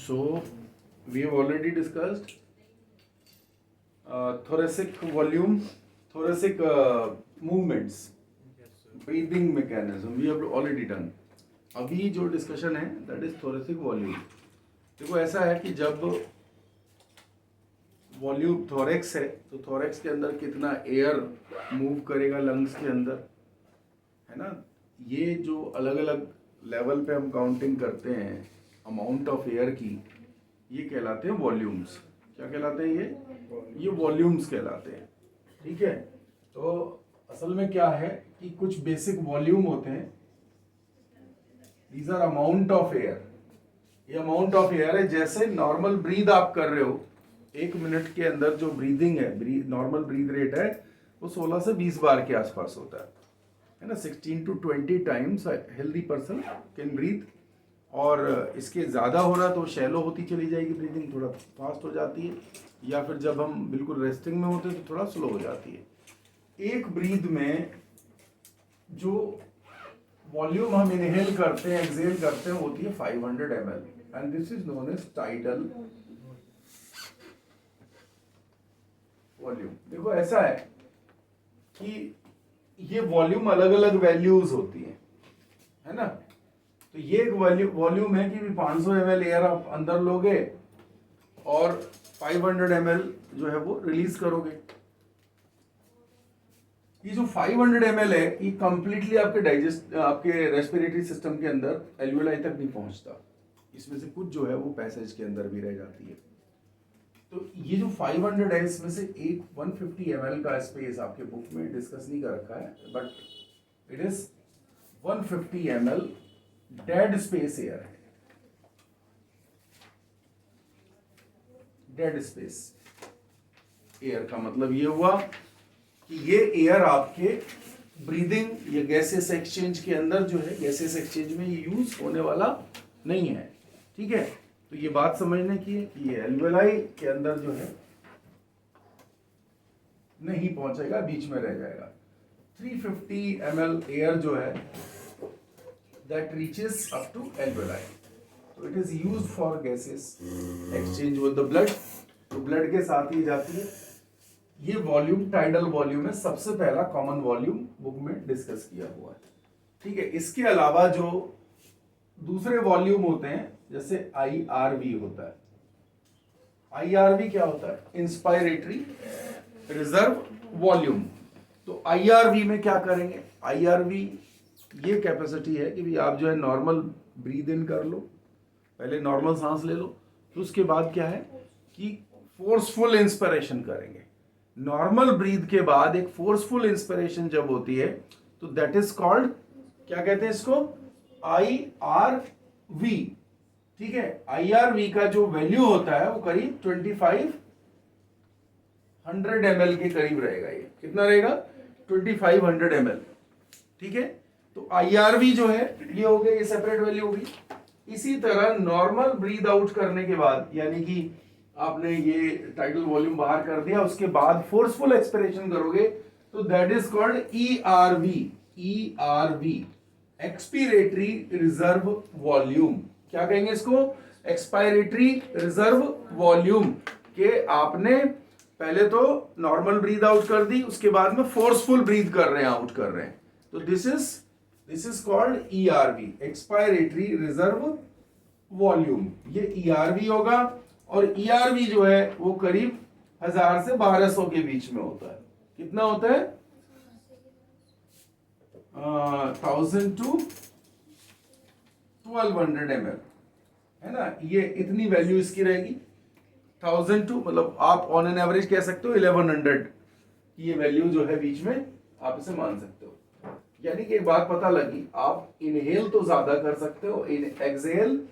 So we have already discussed thoracic volume, thoracic movements, breathing mechanism. We have already done. अभी जो discussion है that is thoracic volume. देखो ऐसा है कि जब वॉल्यूम थोरेक्स है तो थोरेक्स के अंदर कितना एयर मूव करेगा लंग्स के अंदर, है ना. ये जो अलग अलग लेवल पे हम काउंटिंग करते हैं अमाउंट ऑफ एयर की, ये कहलाते हैं वॉल्यूम्स. क्या कहलाते हैं ये वॉल्यूम्स कहलाते हैं. ठीक है. तो असल में क्या है कि कुछ बेसिक वॉल्यूम होते हैं. These are amount of air. ये अमाउंट ऑफ एयर है. जैसे नॉर्मल ब्रीद आप कर रहे हो, 1 मिनट के अंदर जो ब्रीदिंग है, नॉर्मल ब्रीद रेट है वो 16 से 20 बार के आसपास होता है ना. 16 to 20 times healthy person can breathe. और इसके ज़्यादा हो रहा तो शैलो होती चली जाएगी ब्रीदिंग, थोड़ा फास्ट हो जाती है, या फिर जब हम बिल्कुल रेस्टिंग में होते हैं तो थोड़ा स्लो हो जाती है. एक ब्रीद में जो वॉल्यूम हम इनहेल करते हैं, एक्सहेल करते हैं, होती है 500 ml and this is known as tidal volume. देखो ऐसा है कि ये वॉल्यूम अलग अलग वैल्यूज होती है ना. तो ये एक वॉल्यूम है कि 500 ml एयर आप अंदर लोगे और 500 ml जो है वो रिलीज करोगे. ये जो 500 ml है ये कंप्लीटली आपके रेस्पिरेटरी सिस्टम के अंदर एल्वियोलाई तक नहीं पहुंचता. इसमें से कुछ जो है वो पैसेज के अंदर भी रह जाती है. तो ये जो 500 है इसमें से एक 150 ml का स्पेस आपके बुक में डिस्कस नहीं कर रखा है, but it is 150 ml dead space air है. डेड स्पेस एयर का मतलब ये हुआ कि ये एयर आपके ब्रीदिंग या गैसेस एक्सचेंज के अंदर जो है, गैसेस एक्सचेंज में ये यूज होने वाला नहीं है. ठीक है. तो ये बात समझने की है कि ये एल्वेलाई के अंदर जो है नहीं पहुंचेगा, बीच में रह जाएगा. 350 ml एयर जो है that reaches up to alveoli. तो it is used for gases exchange with the blood. तो ब्लड के साथ ही जाती है. ये वॉल्यूम टाइडल वॉल्यूम है. सबसे पहला कॉमन वॉल्यूम बुक में डिस्कस किया हुआ है. ठीक है. इसके अलावा जो दूसरे वॉल्यूम होते हैं जैसे IRV होता है. IRV क्या होता है? Inspiratory reserve volume. तो IRV में क्या करेंगे? IRV ये कैपेसिटी है कि भी आप जो है नॉर्मल ब्रीद इन कर लो, पहले नॉर्मल सांस ले लो, तो उसके बाद क्या है कि फोर्सफुल इंस्पिरेशन करेंगे. नॉर्मल ब्रीद के बाद एक फोर्सफुल इंस्पिरेशन जब होती है तो दैट इज कॉल्ड, क्या कहते हैं इसको? IRV. ठीक है. IRV का जो वैल्यू होता है वो करीब 2500 ml के करीब रहेगा. ये कितना रहेगा? 2500 ml. ठीक है. तो IRV जो है ये हो गया, ये सेपरेट वैल्यू होगी. इसी तरह नॉर्मल ब्रीद आउट करने के बाद, यानी कि आपने ये टाइडल वॉल्यूम बाहर कर दिया, उसके बाद फोर्सफुल एक्सपिरेशन करोगे तो that is called ERV, expiratory reserve volume. क्या कहेंगे इसको? Expiratory reserve volume. के आपने पहले तो नॉर्मल ब्रीद आउट कर दी, उसके बाद में फोर्सफुल ब्रीद कर रहे हैं, आउट कर रहे हैं. तो this is called ERV, expiratory reserve volume. ये ERV होगा. और ERV जो है वो करीब 1000 से 1200 के बीच में होता है. कितना होता है? 1000 to 1200 ml है ना. ये इतनी वैल्यू इसकी रहेगी. 1000 to मतलब आप ऑन एन एवरेज कह सकते हो 1100 की ये वैल्यू जो है बीच में आप इसे मान सकते हो. यानी कि एक बात पता लगी, आप इनहेल तो ज्यादा कर सकते हो, एक्सहेल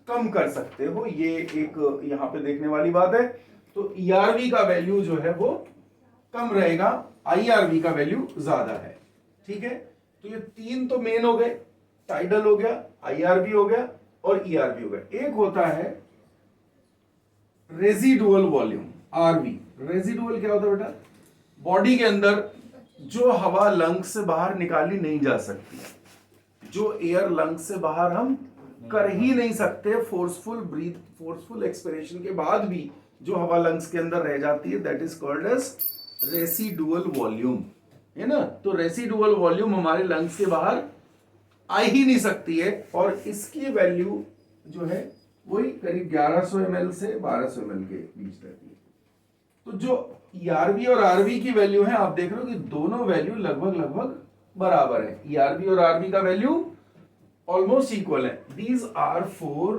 कम कर सकते हो. ये एक यहां पे देखने वाली बात है. तो ERV का वैल्यू जो है वो कम रहेगा, IRV का वैल्यू ज्यादा है. ठीक है. तो ये तीन तो मेन हो गए. टाइडल हो गया, IRV हो गया और ERV हो गया. एक होता है रेजिडुअल वॉल्यूम, RV. रेजिडुअल क्या होता है बेटा? बॉडी के अंदर जो हवा लंग्स से बाहर निकाली नहीं जा सकती, जो एयर लंग्स से बाहर हम कर ही नहीं सकते। फोर्सफुल एक्सपिरेशन के बाद भी जो हवा लंग्स के अंदर रह जाती है, that is called as residual volume, है ना। तो रेसिडुअल वॉल्यूम हमारे लंग्स के बाहर आ ही नहीं सकती है, और इसकी वैल्यू जो है वही करीब 1100 ml से 1200 ml के बीच रहती है। तो जो ERV और RV की वैल्यू है, आप देख रहे हो कि दोनों वैल्यू लगभग बराबर है। ERV और RV का वैल्यू ऑलमोस्ट इक्वल है। These are 4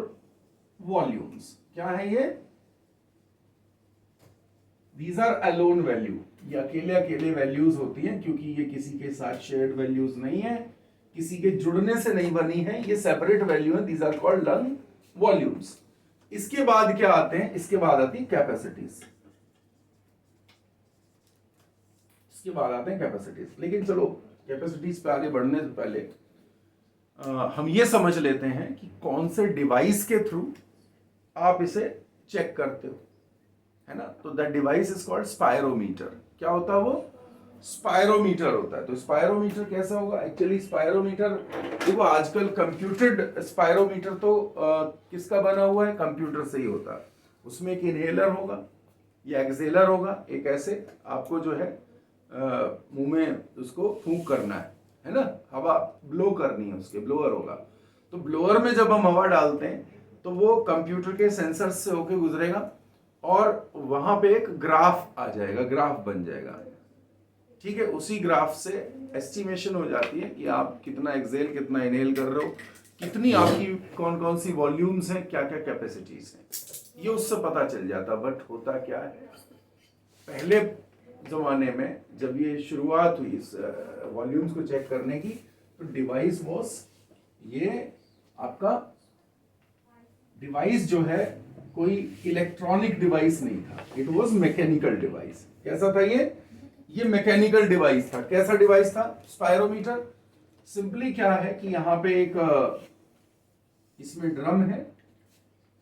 volumes. क्या है ये? These are alone value. ये अकेले अकेले वैल्यूज होती हैं, क्योंकि ये किसी के साथ शेयर्ड वैल्यूज नहीं है, किसी के जुड़ने से नहीं बनी है, ये सेपरेट वैल्यू है। These are called lung volumes. इसके बाद क्या आते हैं? इसके बाद आती है कैपेसिटीज। इसके बाद आते हैं कैपेसिटीज। लेकिन चलो कैपेसिटीज पे आगे बढ़ने से पहले हम ये समझ लेते हैं कि कौन से डिवाइस के थ्रू आप इसे चेक करते हो, है ना। तो that device is called spirometer. क्या होता है वो? स्पायरोमीटर होता है। तो स्पायरोमीटर कैसा होगा? एक्चुअली स्पायरोमीटर देखो, आजकल कंप्यूटेड स्पायरोमीटर तो किसका बना हुआ है? कंप्यूटर से ही होता है। उसमें एक इनहेलर होगा या एक्सेलर होगा, एक ऐसे आपको जो है मुंह में उसको फूंक करना है ना, हवा ब्लो करनी है, उसके ब्लोअर होगा। तो ब्लोअर में जब हम हवा डालते हैं तो वो कंप्यूटर के सेंसर से होके गुजरेगा, और वहां पे एक ग्राफ आ जाएगा, ग्राफ बन जाएगा, ठीक है। उसी ग्राफ से एस्टिमेशन हो जाती है कि आप कितना एक्सेल, कितना इनहेल कर रहे हो, कितनी आपकी कौन कौन सी वॉल्यूम्स हैं, क्या क्या कैपेसिटीज हैं, ये उससे पता चल जाता। बट होता क्या है, पहले जमाने में जब ये शुरुआत हुई इस वॉल्यूम्स को चेक करने की, तो डिवाइस वॉज, ये आपका डिवाइस जो है कोई इलेक्ट्रॉनिक डिवाइस नहीं था, इट वॉज मैकेनिकल डिवाइस। कैसा था ये मैकेनिकल डिवाइस था। कैसा डिवाइस था? स्पायरोमीटर। सिंपली क्या है कि यहां पे एक इसमें ड्रम है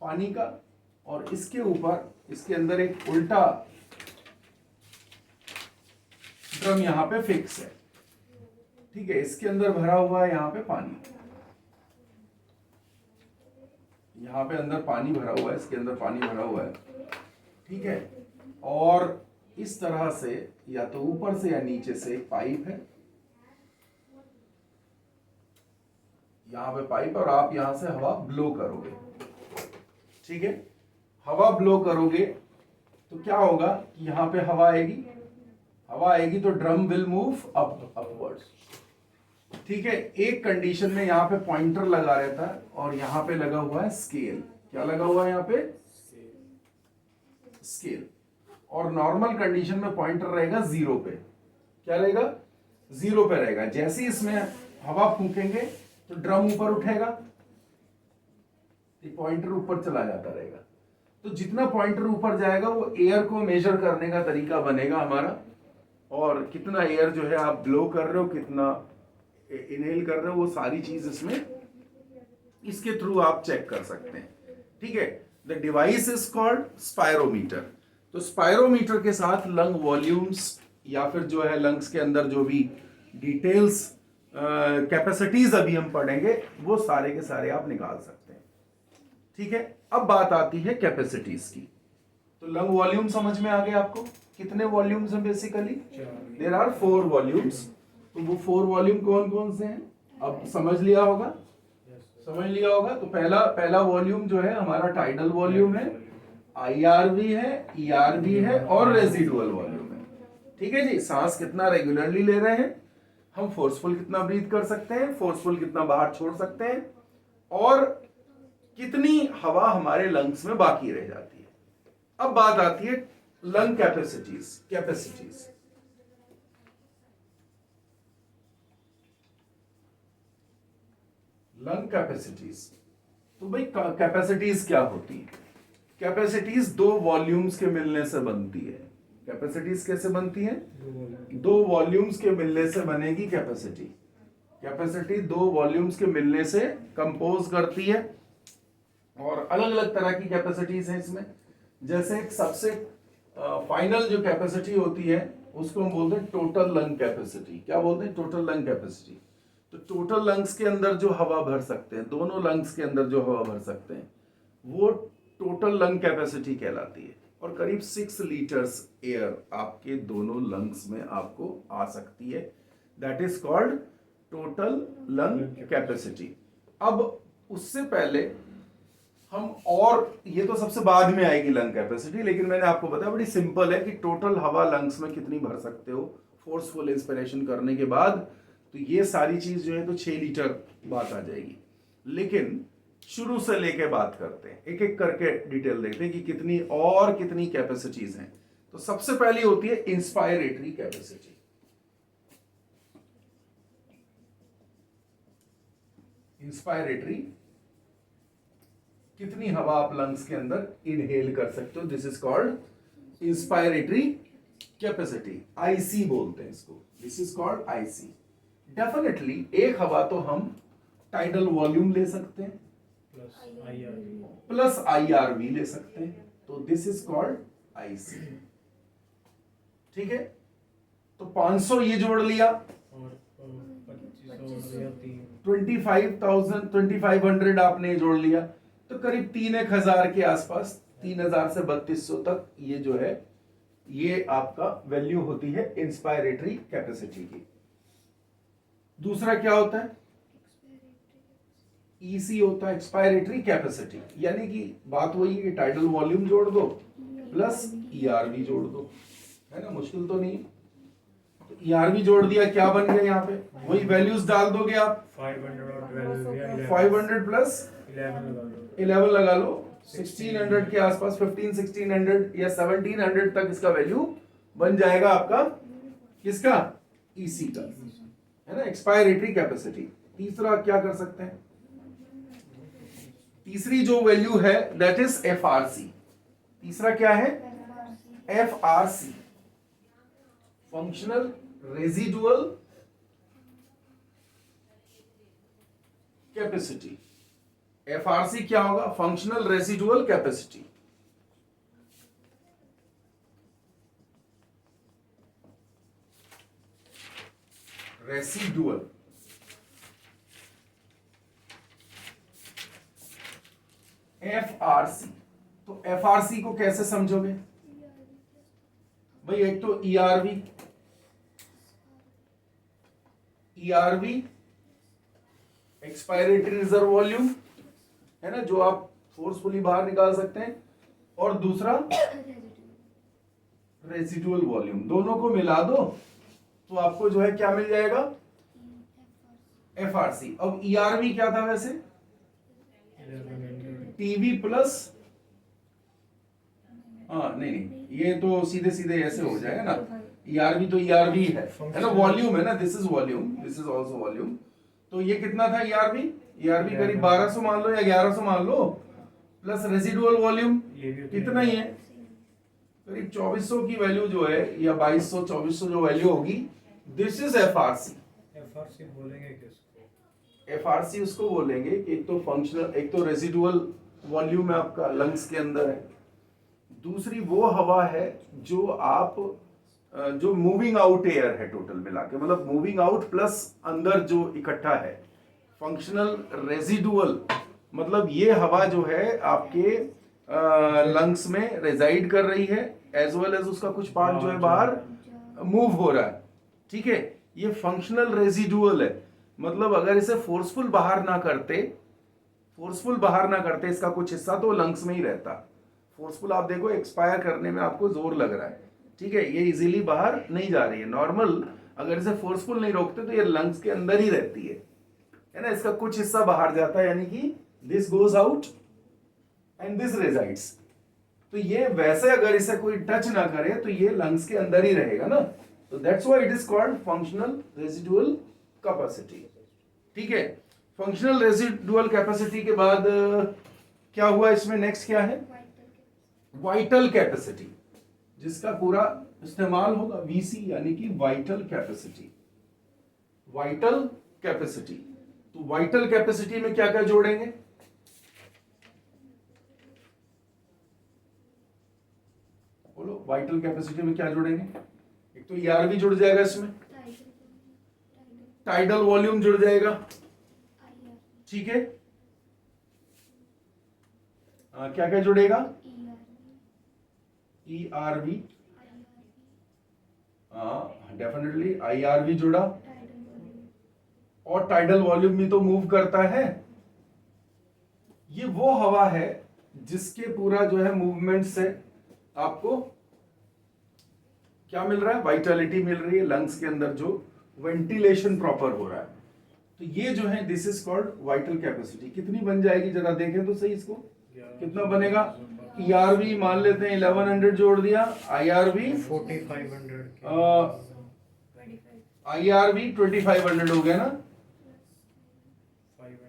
पानी का, और इसके ऊपर, इसके अंदर एक उल्टा ड्रम यहां पे फिक्स है, ठीक है। इसके अंदर भरा हुआ है यहां पे पानी, यहां पे अंदर पानी भरा हुआ है, इसके अंदर पानी भरा हुआ है, ठीक है। और इस तरह से या तो ऊपर से या नीचे से एक पाइप है, यहां पे पाइप, और आप यहां से हवा ब्लो करोगे, ठीक है। हवा ब्लो करोगे तो क्या होगा कि यहां पे हवा आएगी, हवा आएगी तो ड्रम विल मूव अपवर्ड्स, ठीक है। एक कंडीशन में यहां पे पॉइंटर लगा रहता है, और यहां पे लगा हुआ है स्केल। क्या लगा हुआ है यहां पे? स्केल। और नॉर्मल कंडीशन में पॉइंटर रहेगा 0 पे। क्या रहेगा? 0 पे रहेगा। जैसे ही इसमें हवा फूकेंगे तो ड्रम ऊपर उठेगा, पॉइंटर ऊपर चला जाता रहेगा। तो जितना पॉइंटर ऊपर जाएगा वो एयर को मेजर करने का तरीका बनेगा हमारा, और कितना एयर जो है आप ब्लो कर रहे हो, कितना इनहेल कर रहे हो, वो सारी चीज इसमें, इसके थ्रू आप चेक कर सकते हैं, ठीक है। The device is called spirometer. तो स्पायरोमीटर के साथ लंग वॉल्यूम्स, या फिर जो है लंग्स के अंदर जो भी डिटेल्स, कैपेसिटीज अभी हम पढ़ेंगे, वो सारे के सारे आप निकाल सकते हैं, ठीक है। अब बात आती है कैपेसिटीज की। तो लंग वॉल्यूम समझ में आ गया आपको? कितने वॉल्यूम्स हैं बेसिकली? There are 4 volumes. तो वो 4 वॉल्यूम कौन कौन से हैं? अब समझ लिया होगा, समझ लिया होगा। तो पहला वॉल्यूम जो है हमारा टाइडल वॉल्यूम है, IRV है, ERV है, और रेजिडुअल वॉल्यूम है, ठीक है जी। सांस कितना रेगुलरली ले रहे हैं हम, फोर्सफुल कितना ब्रीथ कर सकते हैं, फोर्सफुल कितना बाहर छोड़ सकते हैं, और कितनी हवा हमारे लंग्स में बाकी रह जाती है। अब बात आती है लंग कैपेसिटीज। लंग कैपेसिटीज, तो भाई कैपेसिटीज क्या होती है? कैपेसिटीज 2 वॉल्यूम्स के मिलने से बनती है। कैपेसिटीज कैसे बनती है? 2 वॉल्यूम्स के मिलने से बनेगी कैपेसिटी। कैपेसिटी 2 वॉल्यूम्स के मिलने से कंपोज करती है, और अलग अलग तरह की कैपेसिटीज हैं इसमें। जैसे एक सबसे फाइनल जो कैपेसिटी होती है उसको हम बोलते हैं टोटल लंग कैपेसिटी। क्या बोलते हैं? Total lung capacity. तो टोटल लंग्स के अंदर जो हवा भर सकते हैं, दोनों लंग्स के अंदर जो हवा भर सकते हैं, वो टोटल लंग कैपेसिटी कहलाती है। और करीब 6 लीटर्स एयर आपके दोनों लंग्स में आपको आ सकती है। That is called total lung capacity. अब उससे पहले हम, और ये तो सबसे बाद में आएगी लंग कैपेसिटी, लेकिन मैंने आपको बताया बड़ी सिंपल है कि टोटल हवा लंग्स में कितनी भर सकते हो फोर्सफुल इंस्पिरेशन करने के बाद। तो ये सारी चीज जो है तो 6 लीटर बात आ जाएगी। लेकिन शुरू से लेके बात करते हैं, एक एक करके डिटेल देखते हैं कि कितनी कैपेसिटीज हैं। तो सबसे पहली होती है इंस्पायरेटरी कैपेसिटी। इंस्पायरेटरी, कितनी हवा आप लंग्स के अंदर इनहेल कर सकते हो, this is called inspiratory capacity. IC बोलते हैं इसको, this is called IC. Definitely एक हवा तो हम टाइडल वॉल्यूम ले सकते हैं प्लस आईआरवी ले सकते हैं, तो दिस इज कॉल्ड आईसी। ठीक है, तो 500 ये जोड़ लिया, 2500 आपने जोड़ लिया, तो करीब 3,000 के आसपास, 3,000 से 3,200 तक ये जो है ये आपका वैल्यू होती है इंस्पायरेटरी कैपेसिटी की। दूसरा क्या होता है, ईसी होता है एक्सपायरेटरी कैपेसिटी, यानी कि बात वही है कि टाइडल वॉल्यूम जोड़ दो प्लस ईआरवी जोड़ दो, है ना, मुश्किल तो नहीं। तो ईआरवी जोड़ दिया, क्या बन गया यहाँ पे, वही वैल्यूज डाल दोगे आप, 500 प्लस 11 लगा लो, 1600 के आसपास, 1600 या 1700 तक इसका वैल्यू बन जाएगा आपका, किसका, ईसी का, है ना, एक्सपायरेटरी कैपेसिटी। तीसरा क्या कर सकते हैं, तीसरी जो वैल्यू है दैट इज एफआरसी। तीसरा क्या है, FRC, functional residual capacity. FRC क्या होगा, functional residual capacity. Residual, FRC. तो एफआरसी को कैसे समझोगे भाई, एक तो ईआरवी, एक्सपायरेटरी रिजर्व वॉल्यूम, है ना, जो आप फोर्सफुली बाहर निकाल सकते हैं, और दूसरा रेसिडुअल वॉल्यूम। दोनों को मिला दो तो आपको जो है क्या मिल जाएगा, एफआरसी। अब ईआरवी क्या था वैसे, टीवी प्लस, हाँ नहीं, ये तो सीधे सीधे ऐसे हो जाएगा ना, ईआरवी तो ईआरवी है ना, वॉल्यूम है ना, this is volume, this is also volume. तो ये कितना था ईआरवी, ईआरवी करीब 1200 मान लो या 1100 मान लो, प्लस रेसिडुअल वॉल्यूम कितना ही है, करीब 2400 की वैल्यू जो है, या 2200 2400 जो वैल्यू होगी, दिस इज एफआरसी। एफआरसी बोलेंगे किसको, एफआरसी उसको बोलेंगे कि एक तो फंक्शनल, एक तो रेसिडुअल वॉल्यूम है आपका लंग्स के अंदर है, दूसरी वो हवा है जो आप जो मूविंग आउट एयर है टोटल मिला के, मतलब मूविंग आउट प्लस अंदर जो इकट्ठा है। फंक्शनल रेजिडुअल मतलब ये हवा जो है आपके लंग्स में रेजाइड कर रही है, एज वेल एज उसका कुछ पार्ट जो है बाहर मूव हो रहा है। ठीक है, ये फंक्शनल रेजिडुअल है, मतलब अगर इसे फोर्सफुल बाहर ना करते इसका कुछ हिस्सा तो लंग्स में ही रहता। फोर्सफुल आप देखो एक्सपायर करने में आपको जोर लग रहा है, ठीक है, ये इजीली बाहर नहीं जा रही है। नॉर्मल अगर इसे फोर्सफुल नहीं रोकते तो ये लंग्स के अंदर ही रहती है ना, इसका कुछ हिस्सा बाहर जाता है, यानी कि this goes out and this resides. तो ये वैसे अगर इसे कोई टच ना करे तो ये लंग्स के अंदर ही रहेगा ना, तो that's why it is called functional residual capacity. ठीक है, फंक्शनल रेजिडुअल कैपेसिटी के बाद क्या हुआ इसमें, नेक्स्ट क्या है, वाइटल कैपेसिटी, जिसका पूरा इस्तेमाल होगा वीसी, यानी कि वाइटल कैपेसिटी। वाइटल कैपेसिटी, तो वाइटल कैपेसिटी में क्या क्या जोड़ेंगे, बोलो, वाइटल कैपेसिटी में क्या जोड़ेंगे, एक तो ईआरवी जुड़ जाएगा इसमें, टाइडल वॉल्यूम जुड़ जाएगा, ठीक है। क्या क्या जुड़ेगा? ERV, डेफिनेटली IRV जुड़ा, और टाइडल वॉल्यूम भी तो मूव करता है। ये वो हवा है जिसके पूरा जो है मूवमेंट से आपको क्या मिल रहा है? वाइटलिटी मिल रही है लंग्स के अंदर, जो वेंटिलेशन प्रॉपर हो रहा है। तो ये जो है this is called vital capacity. कितनी बन जाएगी जरा देखें तो सही इसको, कितना बनेगा? ERV मान लेते हैं 1100 जोड़ दिया, IRV 4500 IRV 2500 हो गया ना, 500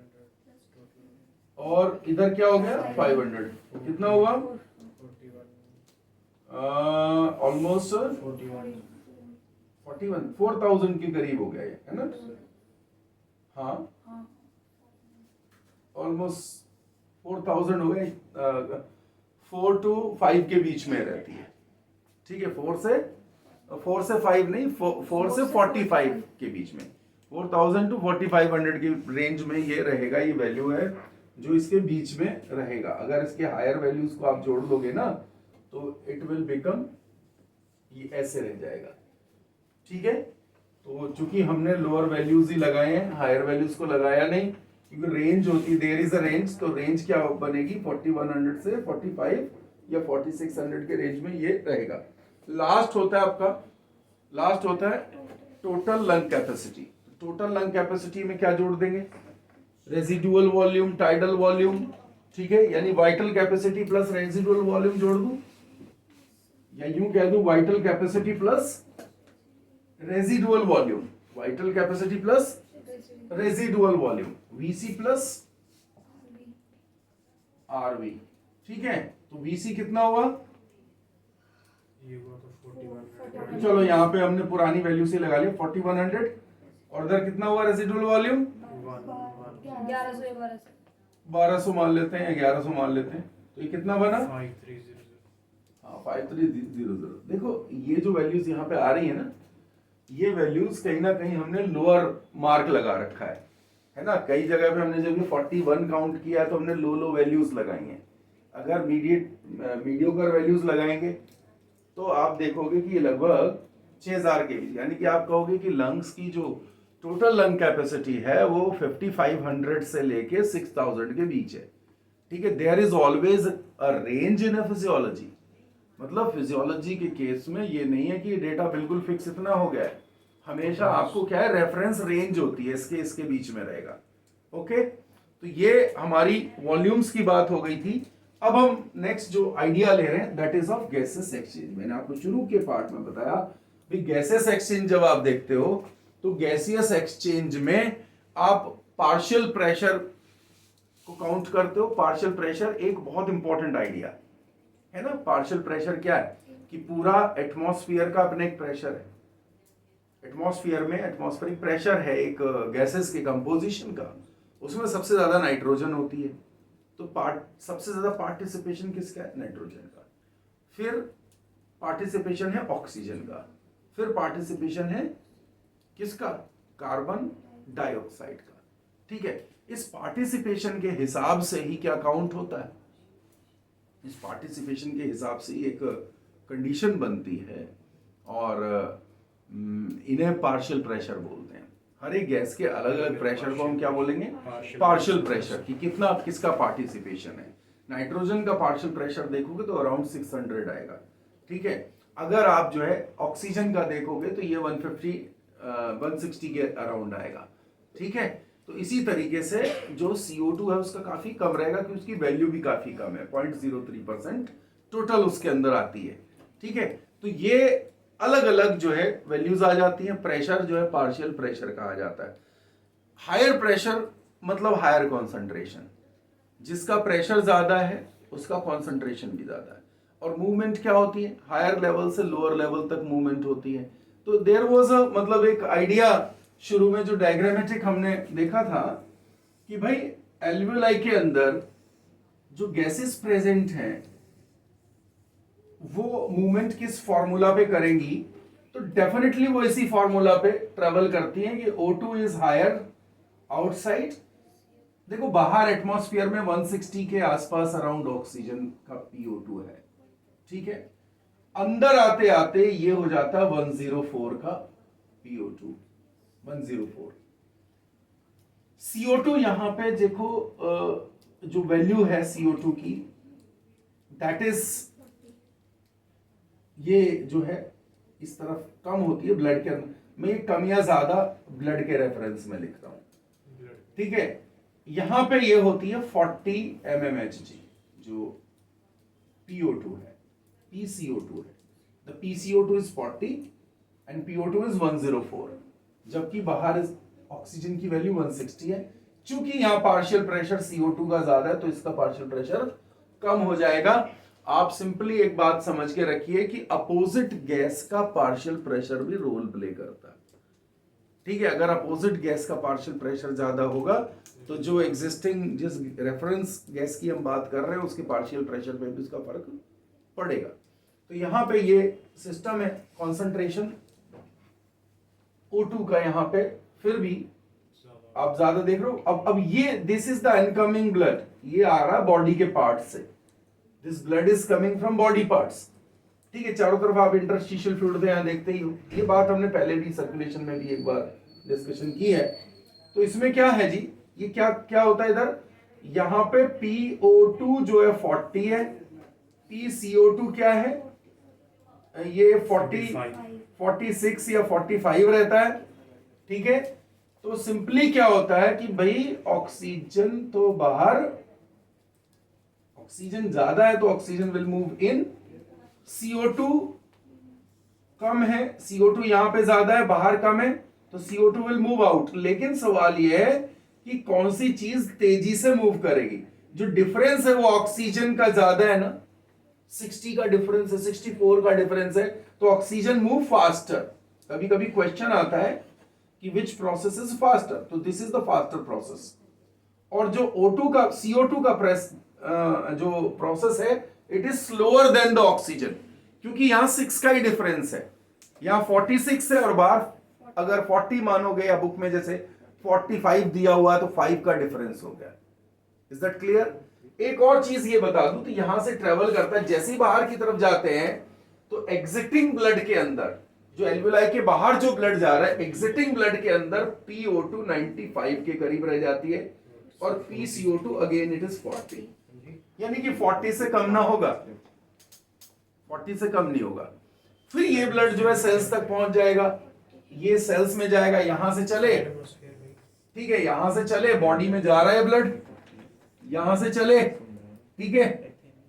और इधर क्या हो गया? 500। कितना हुआ? 41 ऑलमोस्ट 41 4000 के करीब हो गया ये, है ना? हाँ, ऑलमोस्ट 4000 हो गए। 4 to 5 के बीच में रहती है, ठीक है। 4 से 5 नहीं, 4 से 45 के बीच में, 4000 to 4500 की रेंज में ये रहेगा। ये वैल्यू है जो इसके बीच में रहेगा। अगर इसके हायर वैल्यूज को आप जोड़ दोगे ना तो इट विल बिकम, ये ऐसे रह जाएगा, ठीक है। तो चूंकि हमने लोअर वैल्यूज ही लगाए हैं, हायर वैल्यूज को लगाया नहीं, क्योंकि रेंज होती है, देयर इज अ रेंज। तो रेंज क्या बनेगी? 4100 से 45 या 4600 के रेंज में ये रहेगा। लास्ट होता है आपका, लास्ट होता है total lung capacity. Total lung capacity में क्या जोड़ देंगे? रेजिडुअल वॉल्यूम, टाइडल वॉल्यूम, ठीक है। यानी vital capacity plus residual volume जोड़ दूं, या यूं कह दूं vital capacity plus residual volume. Vital capacity plus residual volume, VC plus RV, ठीक है। तो VC कितना हुआ? ये हुआ तो 4100। चलो यहाँ पे हमने पुरानी वैल्यू से लगा लिया 4100, और इधर कितना हुआ रेजिडुअल वॉल्यूम? 1200 मान लेते हैं, 1100 मान लेते हैं। तो ये कितना बना? 5300। हाँ, 5300। देखो ये जो वैल्यूज यहाँ पे आ रही है ना, ये वैल्यूज कहीं ना कहीं हमने लोअर मार्क लगा रखा है ना। कई जगह पे हमने जब ये 41 काउंट किया तो हमने लो वैल्यूज लगाई हैं। अगर मीडियोकर वैल्यूज लगाएंगे तो आप देखोगे कि ये लगभग 6000 के बीच, यानी कि आप कहोगे कि लंग्स की जो टोटल लंग कैपेसिटी है वो 5500 से लेके 6000 के बीच है, ठीक है। There is always a range in a physiology. मतलब फिजियोलॉजी के केस में ये नहीं है कि डेटा बिल्कुल फिक्स इतना हो गया है। हमेशा आपको क्या है, रेफरेंस रेंज होती है, इसके बीच में रहेगा। ओके, तो ये हमारी वॉल्यूम्स की बात हो गई थी। अब हम नेक्स्ट जो आइडिया ले रहे हैं that is of gases exchange. मैंने आपको शुरू के पार्ट में बताया कि गैसेस एक्सचेंज जब आप देखते हो तो गैसियस एक्सचेंज में आप पार्शियल प्रेशर को काउंट करते हो। पार्शियल प्रेशर एक बहुत इंपॉर्टेंट आइडिया है ना। पार्शियल प्रेशर क्या है कि पूरा एटमॉस्फेयर का अपने एक प्रेशर है। एटमॉस्फेयर में एटमॉस्फेरिक प्रेशर है एक गैसेस के कंपोजिशन का, उसमें सबसे ज्यादा नाइट्रोजन होती है। तो सबसे ज्यादा पार्टिसिपेशन किसका है? नाइट्रोजन का। फिर पार्टिसिपेशन है ऑक्सीजन का। फिर पार्टिसिपेशन है किसका? कार्बन डाइऑक्साइड का, ठीक है। इस पार्टिसिपेशन के हिसाब से ही क्या काउंट होता है? इस पार्टिसिपेशन के हिसाब से ही एक कंडीशन बनती है, और इन्हें पार्शियल प्रेशर बोलते हैं। हर एक गैस के अलग अलग प्रेशर को हम क्या बोलेंगे? Partial pressure. कि कितना किसका पार्टिसिपेशन है। नाइट्रोजन का पार्शियल प्रेशर देखोगे तो अराउंड 600 आएगा, ठीक है। अगर आप जो है ऑक्सीजन का देखोगे तो ये 160 के अराउंड आएगा, ठीक है। तो इसी तरीके से जो CO2 है उसका काफी कम रहेगा, क्योंकि उसकी वैल्यू भी काफी कम है, 0.03% टोटल उसके अंदर आती है, ठीक है। तो ये अलग अलग जो है वैल्यूज आ जाती हैं। प्रेशर जो है पार्शियल प्रेशर कहा जाता है। हायर प्रेशर मतलब हायर कॉन्सेंट्रेशन। जिसका प्रेशर ज्यादा है उसका कॉन्सेंट्रेशन भी ज्यादा है। और मूवमेंट क्या होती है? हायर लेवल से लोअर लेवल तक मूवमेंट होती है। तो देयर वाज अ मतलब एक आइडिया शुरू में जो डायग्रामेटिक हमने देखा था कि भाई एल्वियोलाई के अंदर जो गैसेस प्रेजेंट हैं वो मूवमेंट किस फॉर्मूला पे करेंगी? तो डेफिनेटली वो इसी फॉर्मूला पे ट्रेवल करती हैं कि O2 इज हायर आउटसाइड। देखो बाहर एटमॉस्फेयर में 160 के आसपास अराउंड ऑक्सीजन का PO2 है, ठीक है। अंदर आते आते ये हो जाता 104 का PO2, 104। CO2 यहां पे देखो जो वैल्यू है CO2 की, दैट इज, ये जो है इस तरफ कम होती है ब्लड के अंदर। मैं कम या ज्यादा ब्लड के रेफरेंस में लिखता हूं, ठीक है। यहां पे ये होती है 40 mmHg जो PO2 है, PCO2 है। The PCO2 is 40 and PO2 is 104, जबकि बाहर ऑक्सीजन की वैल्यू 160 है। चूंकि यहां पार्शियल प्रेशर CO2 का ज्यादा है तो इसका पार्शियल प्रेशर कम हो जाएगा। आप सिंपली एक बात समझ के रखिए कि अपोजिट गैस का पार्शियल प्रेशर भी रोल प्ले करता है, ठीक है। अगर अपोजिट गैस का पार्शियल प्रेशर ज्यादा होगा तो जो एग्जिस्टिंग जिस रेफरेंस गैस की हम बात कर रहे हैं उसके पार्शियल प्रेशर पे भी उसका फर्क पड़ेगा। तो यहां पे ये सिस्टम है, कॉन्सेंट्रेशन O2 का यहां पे फिर भी आप ज्यादा देख रहे हो। अब ये this is the incoming blood, ये आ रहा बॉडी के पार्ट से, this blood is coming from body parts, ठीक है। चारों तरफ आप इंटरस्टिशियल फ्लूइड यहां देखते ही हो, ये बात हमने पहले भी सर्कुलेशन में भी एक बार डिस्कशन की है। तो इसमें क्या है जी, ये क्या क्या होता है इधर, यहां पे PO2 जो है 40 है, PCO2 क्या है, ये 46 या 45 रहता है, ठीक है। तो सिंपली क्या होता है कि भाई ऑक्सीजन तो बाहर, ऑक्सीजन ज्यादा है तो oxygen will move in, CO2 कम है, CO2 यहां पे ज्यादा है बाहर कम है तो CO2 विल मूव आउट। लेकिन सवाल यह है कि कौन सी चीज तेजी से मूव करेगी। जो डिफरेंस है वो ऑक्सीजन का ज्यादा है ना, 60 का डिफरेंस है, 64 का डिफरेंस है, तो ऑक्सीजन मूव फास्टर। कभी कभी क्वेश्चन आता है कि विच प्रोसेस इज फास्टर, तो this is the faster process. और जो O2 का CO2 का जो प्रोसेस है it is slower then the oxygen, क्योंकि यहां 6 का ही डिफरेंस है, यहां 46 है और बाहर अगर 40 मानोगे या बुक में जैसे 45 दिया हुआ है तो 5 का डिफरेंस हो गया। Is that clear. एक और चीज ये बता दूं, तो यहां से ट्रेवल करता है, जैसे ही बाहर की तरफ जाते हैं तो एग्जिटिंग ब्लड के अंदर, जो एल्वुलाई के बाहर जो ब्लड जा रहा है, एग्जिटिंग ब्लड के अंदर PO2 95 के करीब रह जाती है और PCO2 अगेन इट इज 40, यानी कि 40 से कम ना होगा, 40 से कम नहीं होगा। फिर ये ब्लड जो है सेल्स तक पहुंच जाएगा, ये सेल्स में जाएगा, यहां से चले, ठीक है, यहां से चले बॉडी में जा रहा है ब्लड, यहां से चले, ठीक है,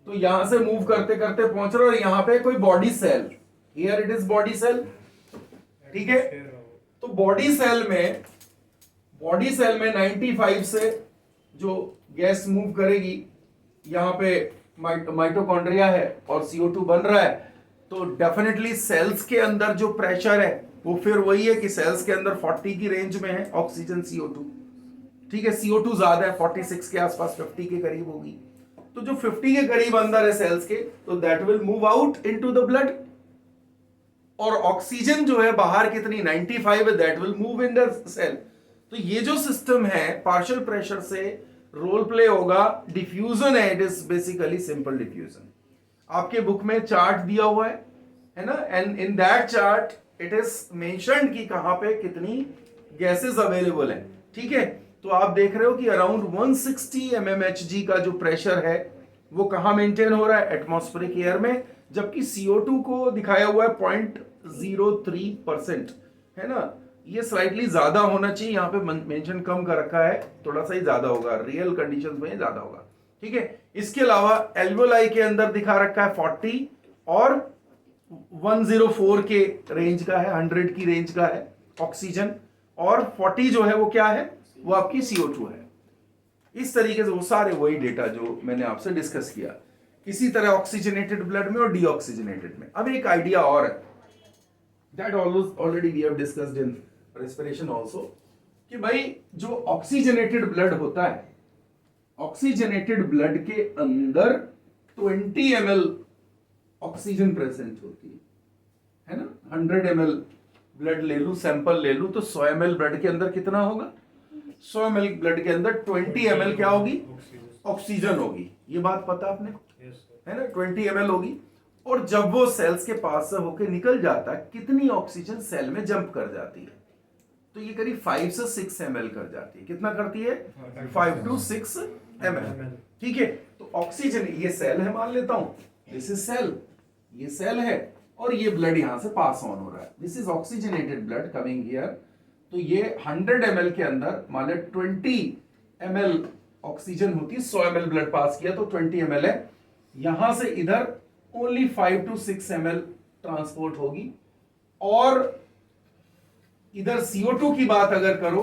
तो यहां से मूव करते करते पहुंच रहा है और यहां पे कोई body cell, here it is body cell, ठीक है। तो बॉडी सेल में 95 से जो गैस मूव करेगी, यहां पे माइटोकॉन्ड्रिया है और CO2 बन रहा है, तो डेफिनेटली सेल्स के अंदर जो प्रेशर है वो फिर वही है कि सेल्स के अंदर 40 की रेंज में है ऑक्सीजन CO2, ठीक है। CO2 ज्यादा है 46 के आसपास, 50 के करीब होगी, तो जो 50 के करीब अंदर है सेल्स के, तो that will move out into the blood. और ऑक्सीजन जो है बाहर कितनी 95 है, that will move in the cell. तो ये जो सिस्टम है पार्शियल प्रेशर से रोल प्ले होगा, डिफ्यूजन है, it is basically simple diffusion. आपके बुक में चार्ट दिया हुआ है ना, and in that chart it is mentioned कि कहां पे कितनी गैसेस अवेलेबल है, ठीक है। तो आप देख रहे हो कि अराउंड 160 mmHg का जो प्रेशर है वो कहां मेंटेन हो रहा है, एटमॉस्फेरिक एयर में, जबकि CO2 को दिखाया हुआ है 0.03%, है ना। ये स्लाइटली ज्यादा होना चाहिए, यहां पे मेंशन कम कर रखा है, थोड़ा सा ही ज्यादा होगा, रियल कंडीशंस में ज्यादा होगा, ठीक है। इसके अलावा एल्वोलाई के अंदर दिखा रखा है 40 और 104 के रेंज का है, 100 की रेंज का है ऑक्सीजन, और 40 जो है वो क्या है, वो आपकी CO2 है। इस तरीके से वो सारे वही डेटा जो मैंने आपसे डिस्कस किया। इसी तरह ऑक्सीजनेटेड ब्लड में और डीऑक्सीजनेटेड में। अब एक आइडिया और है, that already we have discussed in respiration also, कि भाई जो ऑक्सीजनेटेड ब्लड होता है, ऑक्सीजनेटेड ब्लड के अंदर 20 ml ऑक्सीजन प्रेजेंट होती है, है ना, 100 ml ब्लड ले लूं, सैंपल ले लूं, तो 100 ml ब्लड के अंदर कितना होगा? 100 ml ब्लड के अंदर 20 ml क्या होगी? ऑक्सीजन होगी। ये बात पता आपने, Yes, sir. है ना, 20 ml होगी। और जब वो सेल्स के पास से होके निकल जाता है, कितनी ऑक्सीजन सेल में जंप कर जाती है? तो ये करीब 5 से 6 ml कर जाती है। कितना करती है? 5 to 6 ml। ठीक है, तो ऑक्सीजन, ये सेल है मान लेता हूं, दिस इज सेल, ये सेल है, और ये ब्लड यहां से पास ऑन हो रहा है, this is oxygenated blood coming here. तो ये 100 ml के अंदर मान ले 20 ml ऑक्सीजन होती है, 100 ml ब्लड पास किया तो 20 ml है, यहां से इधर ओनली 5 to 6 ml ट्रांसपोर्ट होगी। और इधर CO2 की बात अगर करो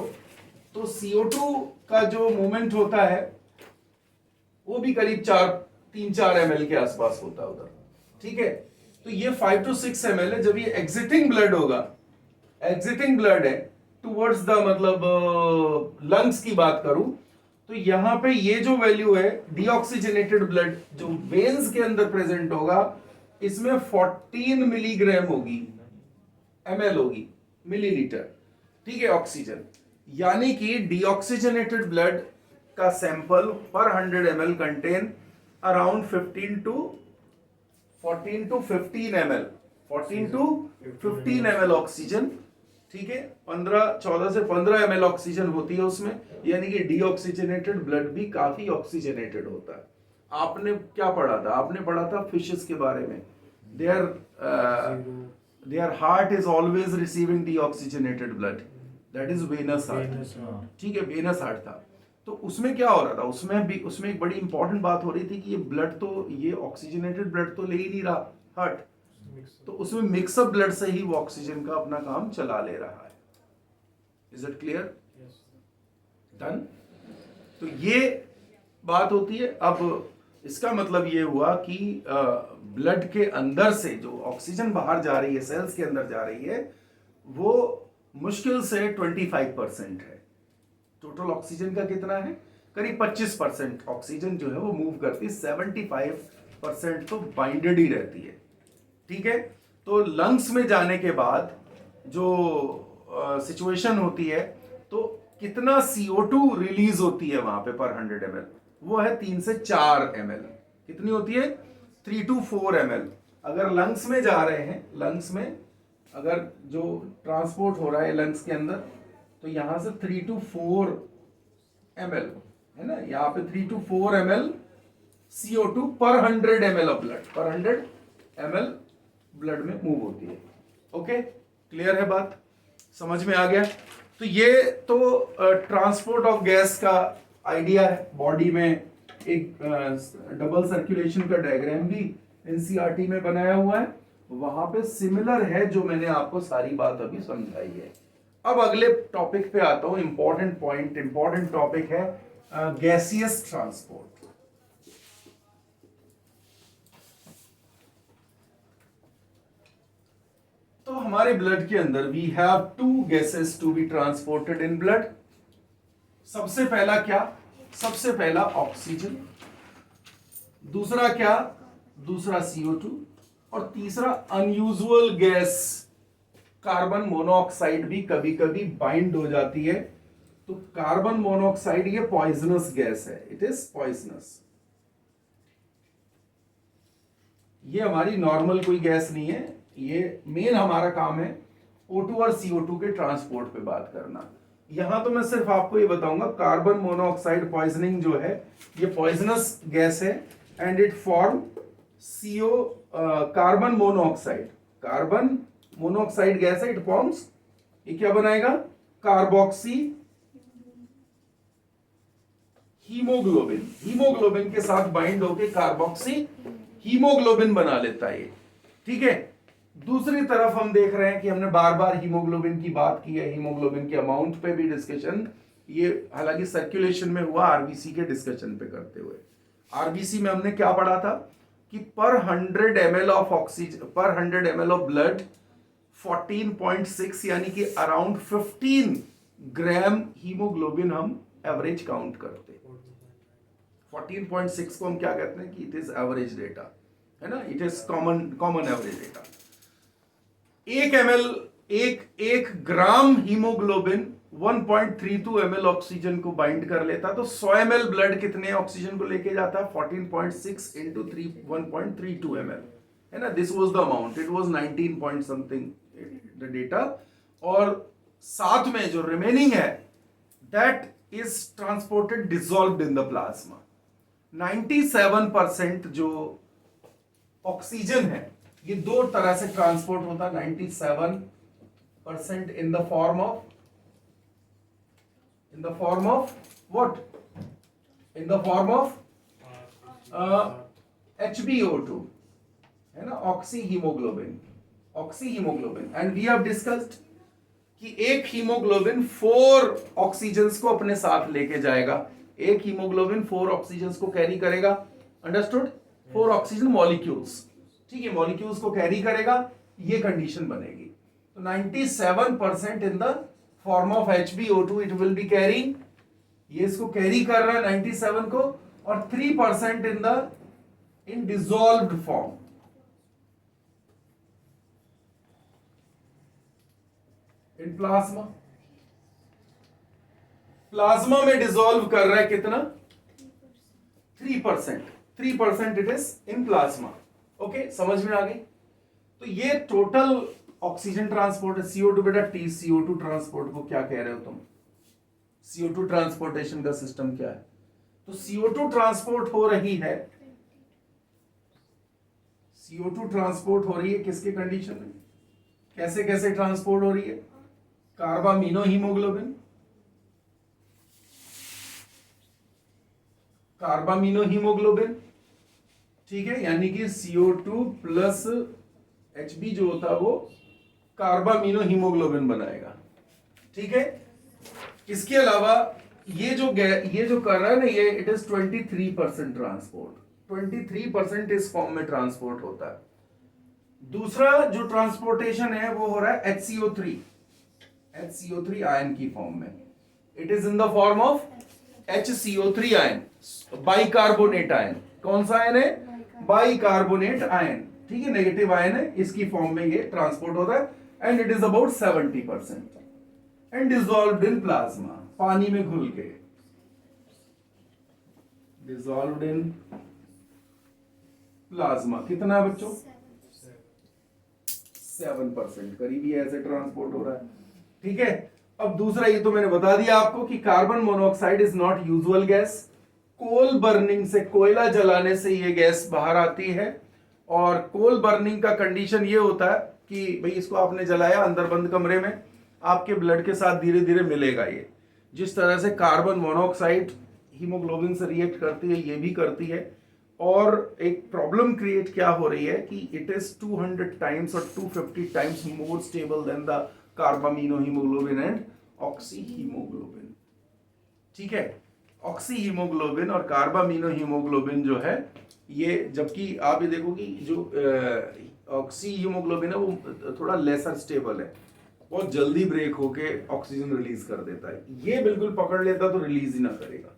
तो CO2 का जो मूवमेंट होता है वो भी करीब 3-4 ml के आसपास होता है उधर। ठीक है, तो ये 5 to 6 ml है। जब ये एग्जिटिंग ब्लड होगा, एग्जिटिंग ब्लड है टुवर्ड्स द, मतलब लंग्स की बात करूं, तो यहां पे ये जो वैल्यू है डीऑक्सीजनेटेड ब्लड जो वेन्स के अंदर प्रेजेंट होगा, इसमें 14 मिलीग्राम होगी, ml होगी, मिलीलीटर। ठीक है, ऑक्सीजन, यानी कि डीऑक्सीजनेटेड ब्लड का सैंपल पर 100 ml contain around 14 to 15 ml, 14 to 15 ml oxygen. ठीक है, 14 से 15 ml ऑक्सीजन होती है उसमें, यानी कि डीऑक्सीजनेटेड ब्लड भी काफी ऑक्सीजनेटेड होता है। आपने क्या पढ़ा था? आपने पढ़ा था फिशेस के बारे में, their heart is always receiving deoxygenated blood, that is venous heart। ठीक है, वेनस हार्ट था। तो उसमें क्या हो रहा था? उसमें एक बड़ी इंपॉर्टेंट बात हो रही थी कि ये ब्लड तो, ये ऑक्सीजनेटेड ब्लड तो ले ही नहीं रहा हार्ट, तो उसमें मिक्सअप ब्लड से ही वो ऑक्सीजन का अपना काम चला ले रहा है। Is it clear? डन। तो ये बात होती है। अब इसका मतलब ये हुआ कि ब्लड के अंदर से जो ऑक्सीजन बाहर जा रही है, सेल्स के अंदर जा रही है, वो मुश्किल से 25% है। टोटल ऑक्सीजन का कितना है? करीब 25% ऑक्सीजन जो है वो मूव करती है, 75% तो बाइंडेड ही रहती है। ठीक है, तो लंग्स में जाने के बाद जो सिचुएशन होती है, तो कितना CO2 रिलीज होती है वहां पे पर 100 ml? वो है 3 से 4 ml। कितनी होती है? 3 to 4 ml। अगर लंग्स में जा रहे हैं, लंग्स में अगर जो ट्रांसपोर्ट हो रहा है लंग्स के अंदर, तो यहां से 3 to 4 ml है ना, यहां पे 3 to 4 ml CO2 पर 100 ml ऑफ ब्लड, पर 100 ml ब्लड में मूव होती है। ओके, क्लियर है बात? समझ में आ गया? तो ये तो ट्रांसपोर्ट ऑफ गैस का आइडिया है। बॉडी में एक डबल सर्कुलेशन का डायग्राम भी एनसीईआरटी में बनाया हुआ है, वहां पे सिमिलर है जो मैंने आपको सारी बात अभी समझाई है। अब अगले टॉपिक पे आता हूं। इंपॉर्टेंट पॉइंट, इंपॉर्टेंट टॉपिक है गैसियस ट्रांसपोर्ट। तो हमारे ब्लड के अंदर we have 2 gases to be transported in blood. सबसे पहला क्या? सबसे पहला ऑक्सीजन, दूसरा क्या? दूसरा CO2, और तीसरा अनयूजुअल गैस कार्बन मोनोऑक्साइड भी कभी कभी बाइंड हो जाती है। तो कार्बन मोनोऑक्साइड ये पॉइजनस गैस है, इट इज पॉइजनस। ये हमारी नॉर्मल कोई गैस नहीं है। ये मेन हमारा काम है O2 और CO2 के ट्रांसपोर्ट पे बात करना। यहां तो मैं सिर्फ आपको ये बताऊंगा कार्बन मोनोऑक्साइड पॉइजनिंग जो है ये पॉइजनस गैस है, and it form CO carbon monoxide. Carbon monoxide gas है, इट फॉर्म्स, ये क्या बनाएगा? Carboxy haemoglobin. हीमोग्लोबिन के साथ बाइंड होकर कार्बोक्सी हीमोग्लोबिन बना लेता है ये। ठीक है, दूसरी तरफ हम देख रहे हैं कि हमने बार बार हीमोग्लोबिन की बात की है, हीमोग्लोबिन के अमाउंट पे भी डिस्कशन, ये हालांकि सर्कुलेशन में हुआ आरबीसी के डिस्कशन पे करते हुए। आरबीसी में हमने क्या पढ़ा था कि पर 100 ml ऑफ ऑक्सीजन, पर 100 ml ऑफ ब्लड 14.6 यानी कि अराउंड 15 ग्राम हीमोग्लोबिन हम एवरेज काउंट करते हैं। 14.6 को हम क्या कहते हैं कि इट इज एवरेज डेटा, है ना, it is common average data. एक ml एक ग्राम हीमोग्लोबिन 1.32 ml ऑक्सीजन को बाइंड कर लेता, तो 100 ml ब्लड कितने ऑक्सीजन को लेके जाता? 14.6 इंटू 1.32 ml, है ना। This was the amount, it was 19 point something the data. और साथ में जो रिमेनिंग है that is transported dissolved in the plasma. 97% जो ऑक्सीजन है ये दो तरह से ट्रांसपोर्ट होता है। 97% in the form of what? In the form of HbO2, है ना, oxyhaemoglobin and we have discussed कि एक हीमोग्लोबिन 4 ऑक्सीजन्स को अपने साथ लेके जाएगा। एक हीमोग्लोबिन 4 ऑक्सीजन्स को कैरी करेगा, अंडरस्टूड? 4 ऑक्सीजन मॉलिक्यूल्स, ठीक है, मॉलिक्यूल्स को कैरी करेगा, ये कंडीशन बनेगी। तो 97% in the form of HbO2 it will be carrying, ये इसको कैरी कर रहा है 97 को, और 3% इन डिसॉल्व्ड फॉर्म। इन प्लाज्मा में डिसॉल्व कर रहा है कितना? 3% it is in plasma. Okay, समझ में आ गई? तो ये टोटल ऑक्सीजन ट्रांसपोर्ट है। CO2 बेटा, CO2 ट्रांसपोर्ट को क्या कह रहे हो तुम? CO2 ट्रांसपोर्टेशन का सिस्टम क्या है? तो CO2 ट्रांसपोर्ट हो रही है, CO2 ट्रांसपोर्ट हो रही है किसके कंडीशन में? कैसे कैसे ट्रांसपोर्ट हो रही है? कार्बामिनो हीमोग्लोबिन, ठीक है, यानी कि CO2 प्लस Hb जो होता है वो कार्बामिनो हीमोग्लोबिन बनाएगा, ठीक है। इसके अलावा ये जो कर रहा है ना, ये इट इज 23% ट्रांसपोर्ट, 23% इस फॉर्म में ट्रांसपोर्ट होता है। दूसरा जो ट्रांसपोर्टेशन है वो हो रहा है HCO3 आयन की फॉर्म में। It is in the form of HCO3 ion, bicarbonate ion. कौन सा आयन है? बाइकार्बोनेट आयन, ठीक है, नेगेटिव आयन है, इसकी फॉर्म में ये ट्रांसपोर्ट होता है। And it is about 70% and dissolved in plasma, पानी में घुल के डिसॉल्व्ड इन प्लाज्मा। कितना बच्चों? 7% करीबी ऐसे ट्रांसपोर्ट हो रहा है, ठीक है। अब दूसरा, ये तो मैंने बता दिया आपको कि carbon monoxide is not usual gas. Coal burning से, कोयला जलाने से ये गैस बाहर आती है। और कोल बर्निंग का कंडीशन ये होता है कि भाई इसको आपने जलाया अंदर बंद कमरे में, आपके ब्लड के साथ धीरे धीरे मिलेगा। ये जिस तरह से कार्बन मोनोऑक्साइड हीमोग्लोबिन से रिएक्ट करती है, ये भी करती है। और एक प्रॉब्लम क्रिएट क्या हो रही है कि इट इज 200 टाइम्स और 250 times more stable then the carbamino haemoglobin and oxy haemoglobin, ठीक है। ऑक्सी हीमोग्लोबिन और कार्बामिनो हीमोग्लोबिन जो है ये, जबकि आप ये देखो कि जो ऑक्सी हीमोग्लोबिन है वो थोड़ा लेसर स्टेबल है, बहुत जल्दी ब्रेक होके ऑक्सीजन रिलीज कर देता है। ये बिल्कुल पकड़ लेता तो रिलीज ही ना करेगा,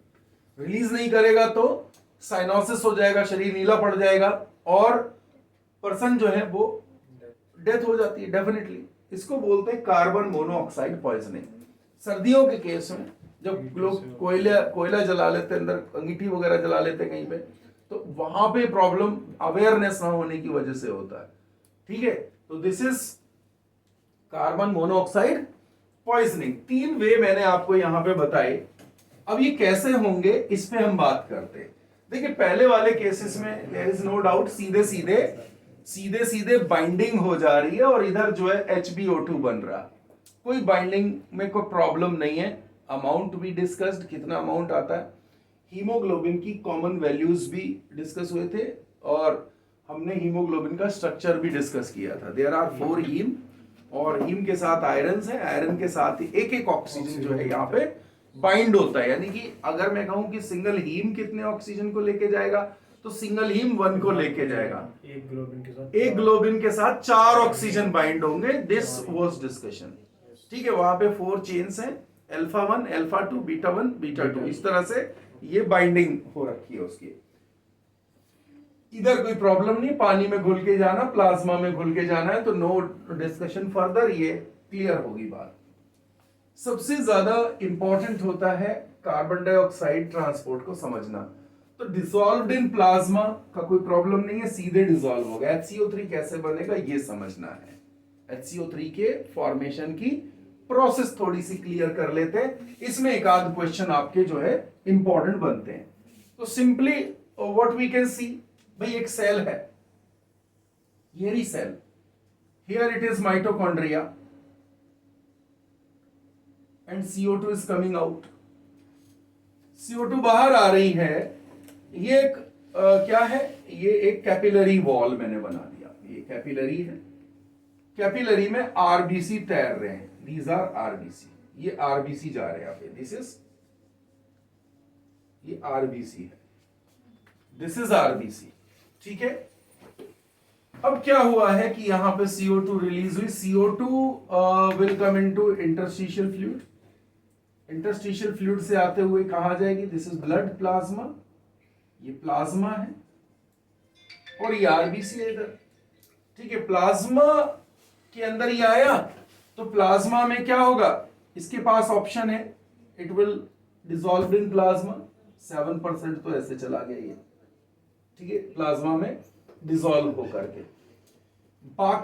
रिलीज नहीं करेगा तो साइनोसिस हो जाएगा, शरीर नीला पड़ जाएगा और पर्सन जो है वो डेथ हो जाती है डेफिनेटली। इसको बोलते हैं कार्बन मोनोऑक्साइड पॉइजनिंग। सर्दियों के केस में जब लोग कोयला जला लेते हैं, अंदर अंगीठी वगैरह जला लेते हैं कहीं पे, तो वहां पे प्रॉब्लम अवेयरनेस ना होने की वजह से होता है, ठीक है। तो this is carbon monoxide poisoning. 3 वे मैंने आपको यहां पे बताए। अब ये कैसे होंगे इस पे हम बात करते हैं। देखिए, पहले वाले केसेस में देयर इज नो डाउट सीधे सीधे बाइंडिंग हो जा रही है और इधर जो है HbO2 बन रहा, कोई बाइंडिंग में कोई प्रॉब्लम नहीं है। अमाउंट भी डिस्कस्ड, कितना अमाउंट आता है, हीमोग्लोबिन की कॉमन वैल्यूज भी डिस्कस हुए थे और हमने हीमोग्लोबिन का स्ट्रक्चर भी डिस्कस किया था। देयर आर 4 हीम और हीम के साथ आयरन है, आयरन के साथ ही एक ऑक्सीजन जो है यहाँ पे बाइंड होता है। यानी कि अगर मैं कहूं कि सिंगल हीम कितने ऑक्सीजन को लेके जाएगा, तो सिंगल हीम 1 को लेके जाएगा। एक ग्लोबिन के साथ 4 ऑक्सीजन बाइंड होंगे। दिस वाज डिस्कशन, ठीक है। वहां पे 4 चेन्स हैं, अल्फा 1, अल्फा 2, बीटा 1, बीटा 2, इस तरह से ये बाइंडिंग हो रखी है उसकी। इधर कोई प्रॉब्लम नहीं, पानी में घुल के जाना, प्लाज्मा में घुल के जाना है, तो नो डिस्कशन फर्दर, ये क्लियर होगी बात। सबसे ज्यादा इंपॉर्टेंट होता है कार्बन डाइऑक्साइड ट्रांसपोर्ट को समझना। तो डिसॉल्व्ड इन प्लाज्मा का कोई प्रॉब्लम नहीं है, सीधे डिसॉल्व होगा। HCO3 कैसे बनेगा ये समझना है। HCO3 के फॉर्मेशन की प्रोसेस थोड़ी सी क्लियर कर लेते हैं, इसमें एक आध क्वेश्चन आपके जो है इंपॉर्टेंट बनते हैं। तो simply what we can see, भाई एक सेल है, ये रही cell, here it is mitochondria and CO2 is coming out. CO2 बाहर आ रही है, ये एक क्या है, ये एक कैपिलरी वॉल मैंने बना दिया, ये कैपिलरी है, कैपिलरी में आरबीसी तैर रहे हैं, दीज आर आरबीसी, ये आरबीसी जा रहे हैं यहाँ पे, दिस इज, ये आरबीसी है, दिस इज आरबीसी, ठीक है। अब क्या हुआ है कि यहां पे CO2 रिलीज हुई, CO2 will come into interstitial fluid, interstitial fluid से आते हुए कहां जाएगी, दिस इज ब्लड प्लाज्मा, ये प्लाज्मा है और ये आरबीसी है इधर, ठीक है। प्लाज्मा के अंदर ये आया तो प्लाज्मा में क्या होगा, इसके पास ऑप्शन है, it will dissolve in plasma, 7% तो ऐसे चला गया ये, ठीक है, प्लाज्मा में डिसॉल्व होकर के। बाकी